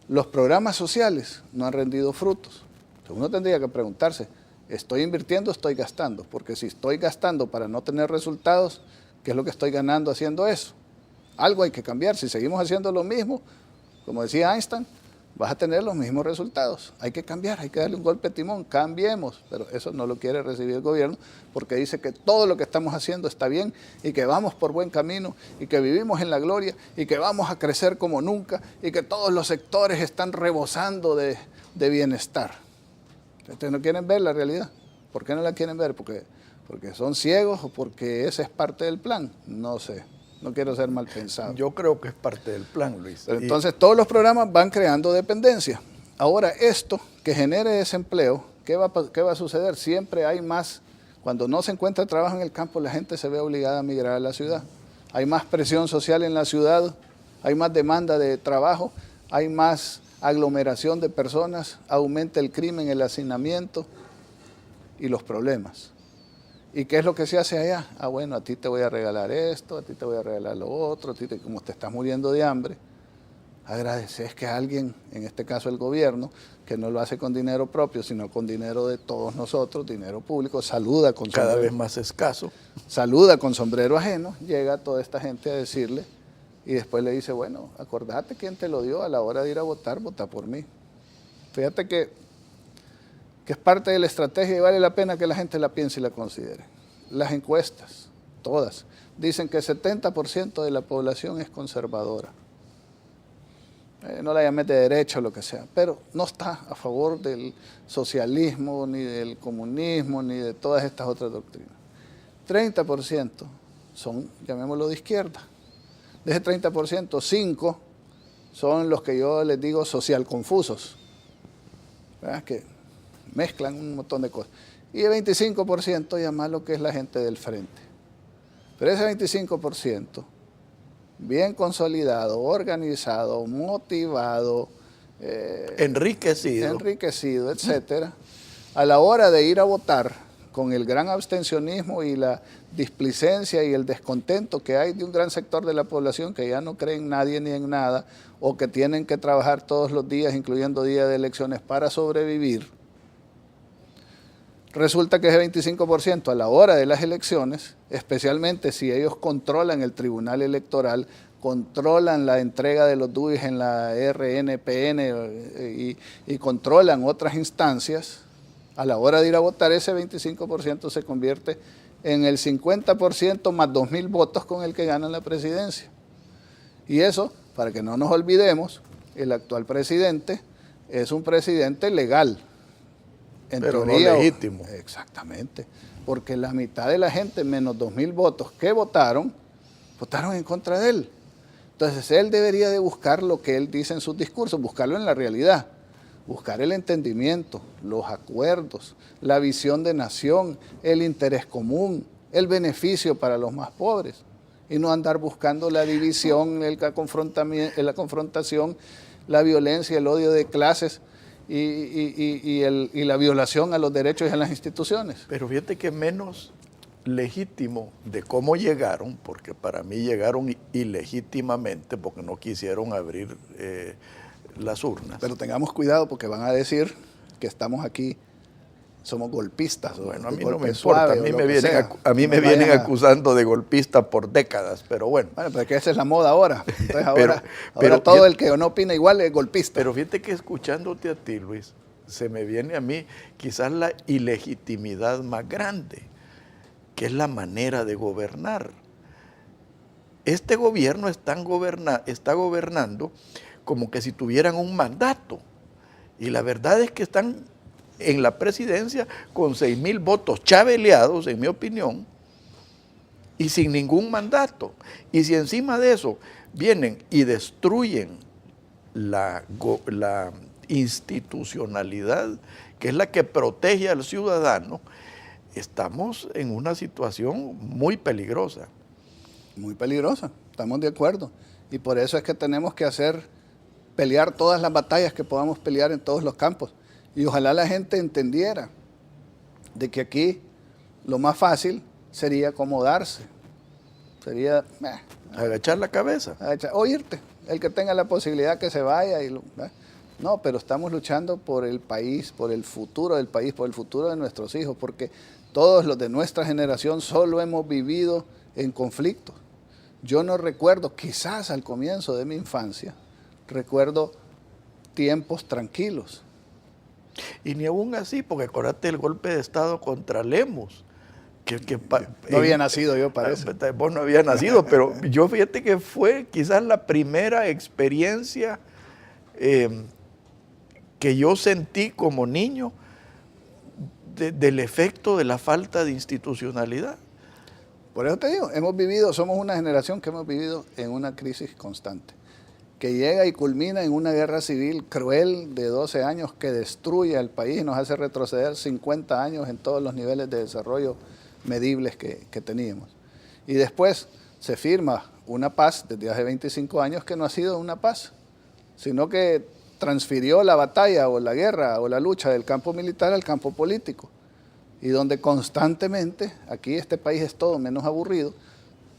los programas sociales no han rendido frutos. Entonces, uno tendría que preguntarse, ¿estoy invirtiendo o estoy gastando? Porque si estoy gastando para no tener resultados, ¿qué es lo que estoy ganando haciendo eso? Algo hay que cambiar. Si seguimos haciendo lo mismo, como decía Einstein, vas a tener los mismos resultados. Hay que cambiar, hay que darle un golpe de timón, cambiemos, pero eso no lo quiere recibir el gobierno porque dice que todo lo que estamos haciendo está bien y que vamos por buen camino y que vivimos en la gloria y que vamos a crecer como nunca y que todos los sectores están rebosando de bienestar. Ustedes no quieren ver la realidad. ¿Por qué no la quieren ver? ¿Porque son ciegos o porque ese es parte del plan? No sé. No quiero ser mal pensado. Yo creo que es parte del plan, Luis. Pero entonces todos los programas van creando dependencia. Ahora esto que genere desempleo, ¿qué va a suceder? Siempre hay más. Cuando no se encuentra trabajo en el campo, la gente se ve obligada a migrar a la ciudad. Hay más presión social en la ciudad, hay más demanda de trabajo, hay más aglomeración de personas, aumenta el crimen, el hacinamiento y los problemas. ¿Y qué es lo que se hace allá? Ah, bueno, a ti te voy a regalar esto, a ti te voy a regalar lo otro, como te estás muriendo de hambre, agradeces que alguien, en este caso el gobierno, que no lo hace con dinero propio, sino con dinero de todos nosotros, dinero público, saluda con cada vez más escaso. Saluda con sombrero ajeno, llega toda esta gente a decirle, y después le dice, bueno, acordate quién te lo dio a la hora de ir a votar, vota por mí. Fíjate que es parte de la estrategia y vale la pena que la gente la piense y la considere. Las encuestas, todas, dicen que el 70% de la población es conservadora. No la llames de derecha o lo que sea, pero no está a favor del socialismo, ni del comunismo, ni de todas estas otras doctrinas. 30% son, llamémoslo, de izquierda. De ese 30%, 5 son los que yo les digo social confusos, ¿verdad? Que mezclan un montón de cosas. y el 25% llamar lo que es la gente del frente. Pero ese 25%, bien consolidado, organizado, motivado, enriquecido, etcétera, a la hora de ir a votar, con el gran abstencionismo y la displicencia y el descontento que hay de un gran sector de la población que ya no cree en nadie ni en nada, o que tienen que trabajar todos los días, incluyendo días de elecciones, para sobrevivir, resulta que ese 25% a la hora de las elecciones, especialmente si ellos controlan el Tribunal Electoral, controlan la entrega de los DUIs en la RNPN y controlan otras instancias, a la hora de ir a votar ese 25% se convierte en el 50% más 2.000 votos con el que ganan la presidencia. Y eso, para que no nos olvidemos, el actual presidente es un presidente legal. En pero teoría, no legítimo. Exactamente, porque la mitad de la gente, menos 2.000 votos que votaron en contra de él. Entonces él debería de buscar lo que él dice en sus discursos, buscarlo en la realidad, buscar el entendimiento, los acuerdos, la visión de nación, el interés común, el beneficio para los más pobres, y no andar buscando la división, la confrontación, la violencia, el odio de clases, y la violación a los derechos y a las instituciones. Pero fíjate que menos legítimo de cómo llegaron, porque para mí llegaron ilegítimamente porque no quisieron abrir las urnas. Pero tengamos cuidado porque van a decir que estamos aquí, somos golpistas. Bueno, a mí no me importa, a mí me vienen acusando de golpista por décadas, pero bueno. Bueno, pero es que esa es la moda ahora. Entonces ahora todo el que no opina igual es golpista. Pero fíjate que escuchándote a ti, Luis, se me viene a mí quizás la ilegitimidad más grande, que es la manera de gobernar. Este gobierno está gobernando como que si tuvieran un mandato, y la verdad es que están en la presidencia con 6.000 votos chaveleados, en mi opinión, y sin ningún mandato. Y si encima de eso vienen y destruyen la institucionalidad, que es la que protege al ciudadano, estamos en una situación muy peligrosa. Muy peligrosa, estamos de acuerdo. Y por eso es que tenemos que pelear todas las batallas que podamos pelear en todos los campos. Y ojalá la gente entendiera de que aquí lo más fácil sería acomodarse, sería agachar la cabeza, o irte, el que tenga la posibilidad que se vaya. No, pero estamos luchando por el país, por el futuro del país, por el futuro de nuestros hijos, porque todos los de nuestra generación solo hemos vivido en conflictos. Yo no recuerdo, quizás al comienzo de mi infancia, recuerdo tiempos tranquilos. Y ni aún así, porque acuérdate el golpe de Estado contra Lemos. No había nacido yo, parece. Vos no habías nacido, pero yo fíjate que fue quizás la primera experiencia que yo sentí como niño del efecto de la falta de institucionalidad. Por eso te digo, somos una generación que hemos vivido en una crisis constante, que llega y culmina en una guerra civil cruel de 12 años que destruye al país y nos hace retroceder 50 años en todos los niveles de desarrollo medibles que teníamos. Y después se firma una paz desde hace 25 años que no ha sido una paz, sino que transfirió la batalla o la guerra o la lucha del campo militar al campo político, y donde constantemente, aquí este país es todo menos aburrido,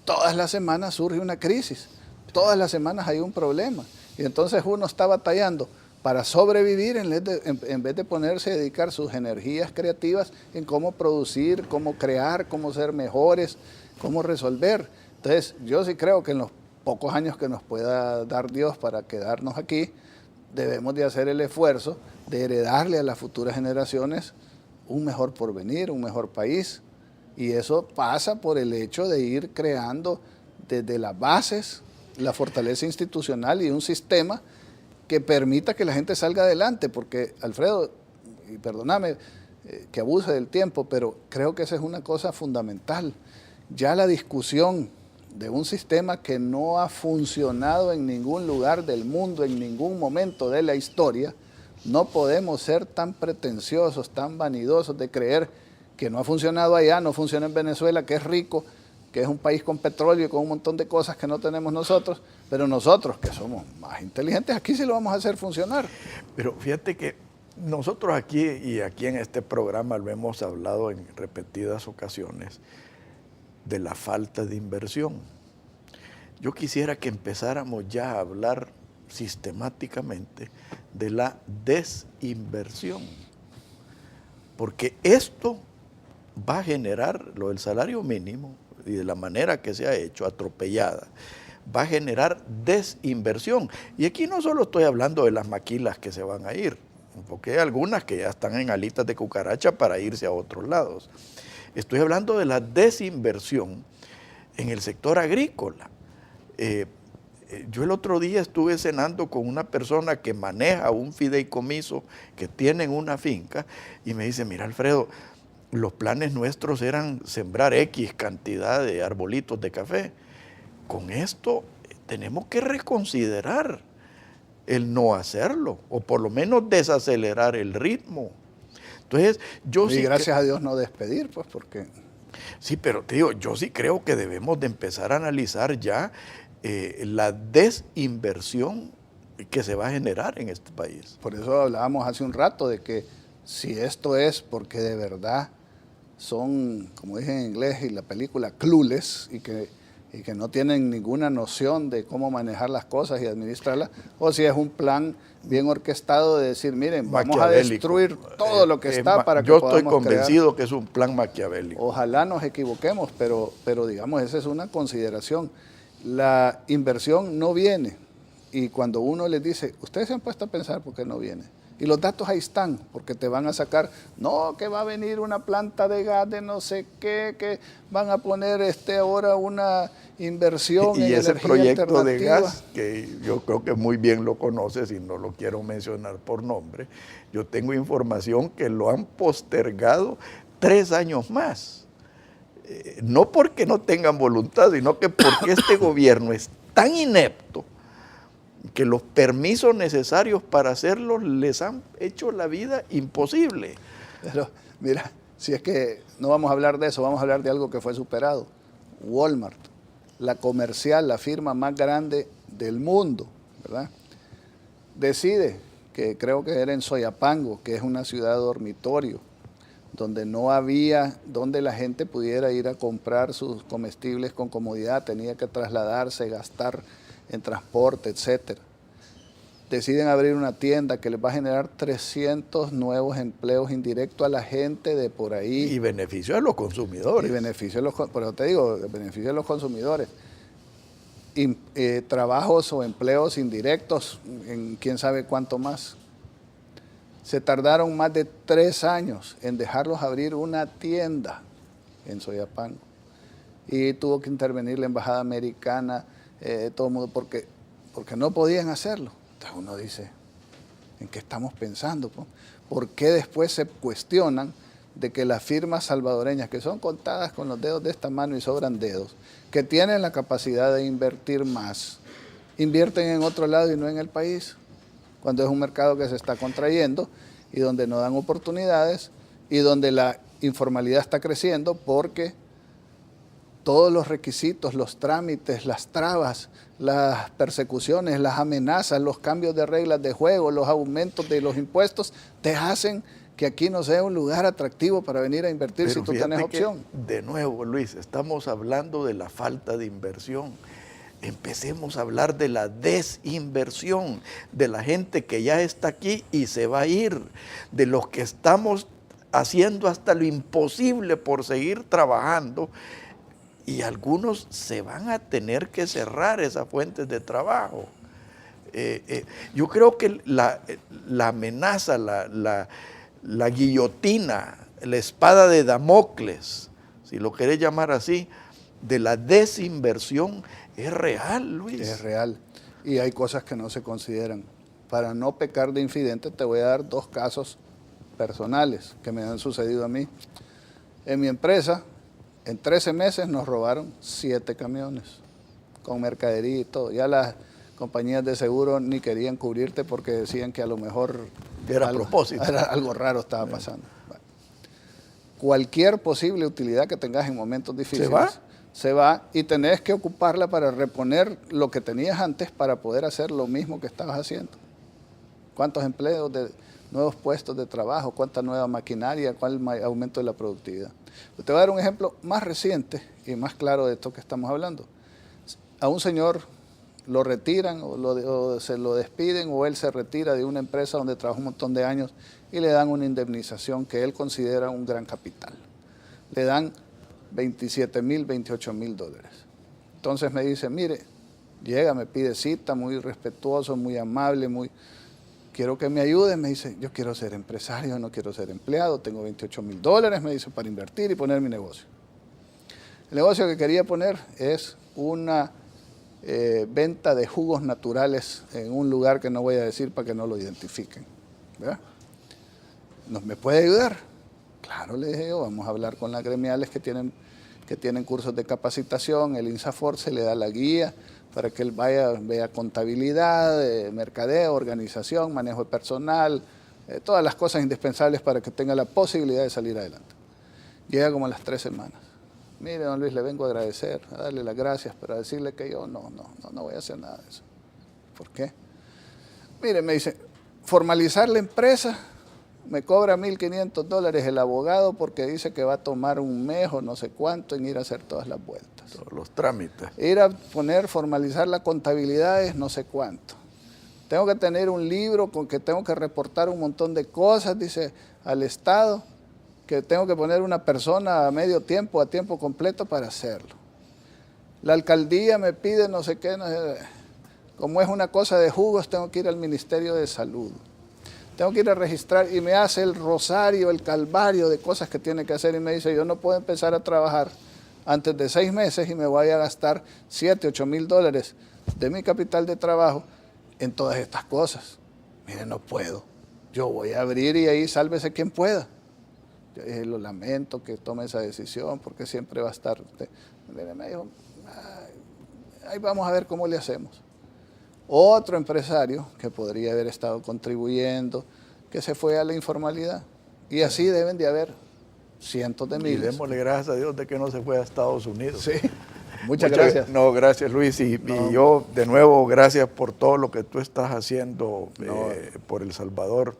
todas las semanas surge una crisis. Todas las semanas hay un problema, y entonces uno está batallando para sobrevivir en vez de ponerse a dedicar sus energías creativas en cómo producir, cómo crear, cómo ser mejores, cómo resolver. Entonces yo sí creo que en los pocos años que nos pueda dar Dios para quedarnos aquí, debemos de hacer el esfuerzo de heredarle a las futuras generaciones un mejor porvenir, un mejor país, y eso pasa por el hecho de ir creando desde las bases la fortaleza institucional y un sistema que permita que la gente salga adelante, porque Alfredo, y perdóname que abuse del tiempo, pero creo que esa es una cosa fundamental. Ya la discusión de un sistema que no ha funcionado en ningún lugar del mundo, en ningún momento de la historia, no podemos ser tan pretenciosos, tan vanidosos de creer que no ha funcionado allá, no funciona en Venezuela, que es rico, que es un país con petróleo y con un montón de cosas que no tenemos nosotros, pero nosotros, que somos más inteligentes, aquí sí lo vamos a hacer funcionar. Pero fíjate que nosotros aquí y aquí en este programa lo hemos hablado en repetidas ocasiones de la falta de inversión. Yo quisiera que empezáramos ya a hablar sistemáticamente de la desinversión, porque esto va a generar lo del salario mínimo y de la manera que se ha hecho, atropellada, va a generar desinversión. Y aquí no solo estoy hablando de las maquilas que se van a ir, porque hay algunas que ya están en alitas de cucaracha para irse a otros lados. Estoy hablando de la desinversión en el sector agrícola. Yo el otro día estuve cenando con una persona que maneja un fideicomiso, que tienen una finca, y me dice, mira Alfredo, los planes nuestros eran sembrar X cantidad de arbolitos de café. Con esto tenemos que reconsiderar el no hacerlo, o por lo menos desacelerar el ritmo. Entonces, y gracias a Dios no despedir, pues, porque... Sí, pero te digo, yo sí creo que debemos de empezar a analizar ya la desinversión que se va a generar en este país. Por eso hablábamos hace un rato de que si esto es porque de verdad son, como dije en inglés y la película, clueless, y que no tienen ninguna noción de cómo manejar las cosas y administrarlas, o si es un plan bien orquestado de decir, miren, vamos a destruir todo lo que está para que podamos crear. Yo estoy convencido que es un plan maquiavélico. Ojalá nos equivoquemos, pero digamos, esa es una consideración. La inversión no viene, y cuando uno les dice, ustedes se han puesto a pensar por qué no viene, y los datos ahí están, porque te van a sacar, no, que va a venir una planta de gas de no sé qué, que van a poner ahora una inversión y en ese energía proyecto de gas, que yo creo que muy bien lo conoces y no lo quiero mencionar por nombre, yo tengo información que lo han postergado 3 años más. No porque no tengan voluntad, sino que porque este gobierno es tan inepto que los permisos necesarios para hacerlo les han hecho la vida imposible. Pero mira, si es que no vamos a hablar de eso, vamos a hablar de algo que fue superado. Walmart, la comercial, la firma más grande del mundo, ¿verdad? Decide, que creo que era en Soyapango, que es una ciudad dormitorio, donde no había donde la gente pudiera ir a comprar sus comestibles con comodidad, tenía que trasladarse, gastar en transporte, etcétera. Deciden abrir una tienda que les va a generar 300 nuevos empleos indirectos a la gente de por ahí. Y beneficio a los consumidores. Y beneficio a los, por eso te digo, beneficio a los consumidores. Y, trabajos o empleos indirectos en quién sabe cuánto más. Se tardaron más de 3 años en dejarlos abrir una tienda en Soyapango. Y tuvo que intervenir la embajada americana, todo el mundo, porque no podían hacerlo. Entonces uno dice, ¿en qué estamos pensando? ¿Por qué después se cuestionan de que las firmas salvadoreñas, que son contadas con los dedos de esta mano y sobran dedos, que tienen la capacidad de invertir más, invierten en otro lado y no en el país? Cuando es un mercado que se está contrayendo y donde no dan oportunidades y donde la informalidad está creciendo porque todos los requisitos, los trámites, las trabas, las persecuciones, las amenazas, los cambios de reglas de juego, los aumentos de los impuestos, te hacen que aquí no sea un lugar atractivo para venir a invertir. Pero si tú tienes opción. De nuevo, Luis, estamos hablando de la falta de inversión. Empecemos a hablar de la desinversión, de la gente que ya está aquí y se va a ir, de los que estamos haciendo hasta lo imposible por seguir trabajando, y algunos se van a tener que cerrar esas fuentes de trabajo. Yo creo que la amenaza, la guillotina, la espada de Damocles, si lo querés llamar así, de la desinversión es real, Luis. Es real. Y hay cosas que no se consideran. Para no pecar de infidente, te voy a dar 2 casos personales que me han sucedido a mí. En mi empresa, en 13 meses nos robaron 7 camiones con mercadería y todo. Ya las compañías de seguro ni querían cubrirte porque decían que a lo mejor era a propósito. Algo raro estaba pasando. Bueno. cualquier posible utilidad que tengas en momentos difíciles. ¿Se va? Se va y tenés que ocuparla para reponer lo que tenías antes para poder hacer lo mismo que estabas haciendo. ¿Cuántos empleos de nuevos puestos de trabajo? ¿Cuánta nueva maquinaria? ¿Cuál aumento de la productividad? Te voy a dar un ejemplo más reciente y más claro de esto que estamos hablando. A un señor lo retiran o se lo despiden o él se retira de una empresa donde trabajó un montón de años y le dan una indemnización que él considera un gran capital. Le dan 27,000, 28,000 dólares. Entonces me dice, mire, llega, me pide cita, muy respetuoso, muy amable, quiero que me ayude. Me dice, yo quiero ser empresario, no quiero ser empleado, tengo 28,000 dólares, me dice, para invertir y poner mi negocio. El negocio que quería poner es una venta de jugos naturales en un lugar que no voy a decir para que no lo identifiquen. ¿Verdad? ¿Me puede ayudar? Claro, le dije yo, vamos a hablar con las gremiales que tienen cursos de capacitación, el INSAFORP se le da la guía para que él vea contabilidad, mercadeo, organización, manejo de personal, todas las cosas indispensables para que tenga la posibilidad de salir adelante. Llega como a las 3 semanas. Mire, don Luis, le vengo a agradecer, a darle las gracias, pero a decirle que yo no voy a hacer nada de eso. ¿Por qué? Mire, me dice, formalizar la empresa me cobra 1,500 dólares el abogado porque dice que va a tomar un mes o no sé cuánto en ir a hacer todas las vueltas. Todos los trámites. Ir a formalizar la contabilidad es no sé cuánto. Tengo que tener un libro con que tengo que reportar un montón de cosas, dice, al Estado, que tengo que poner una persona a medio tiempo, a tiempo completo para hacerlo. La alcaldía me pide no sé qué, como es una cosa de jugos, tengo que ir al Ministerio de Salud. Tengo que ir a registrar y me hace el rosario, el calvario de cosas que tiene que hacer y me dice, yo no puedo empezar a trabajar antes de 6 meses y me voy a gastar 7, 8,000 dólares de mi capital de trabajo en todas estas cosas. Mire, no puedo. Yo voy a abrir y ahí sálvese quien pueda. Yo dije, lo lamento que tome esa decisión porque siempre va a estar. Me dijo, ahí vamos a ver cómo le hacemos. Otro empresario que podría haber estado contribuyendo, que se fue a la informalidad. Y así deben de haber cientos de miles. Y démosle gracias a Dios de que no se fue a Estados Unidos. Sí, muchas gracias. No, gracias Luis. Y yo, de nuevo, gracias por todo lo que tú estás haciendo por El Salvador.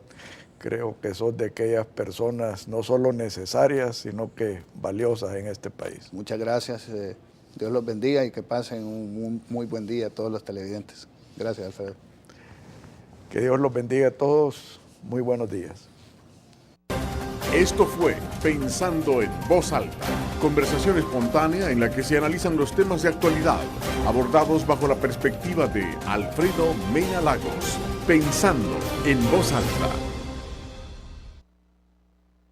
Creo que sos de aquellas personas no solo necesarias, sino que valiosas en este país. Muchas gracias. Dios los bendiga y que pasen un muy buen día a todos los televidentes. Gracias, Alfredo. Que Dios los bendiga a todos. Muy buenos días. Esto fue Pensando en Voz Alta, conversación espontánea en la que se analizan los temas de actualidad, abordados bajo la perspectiva de Alfredo Mena Lagos. Pensando en Voz Alta.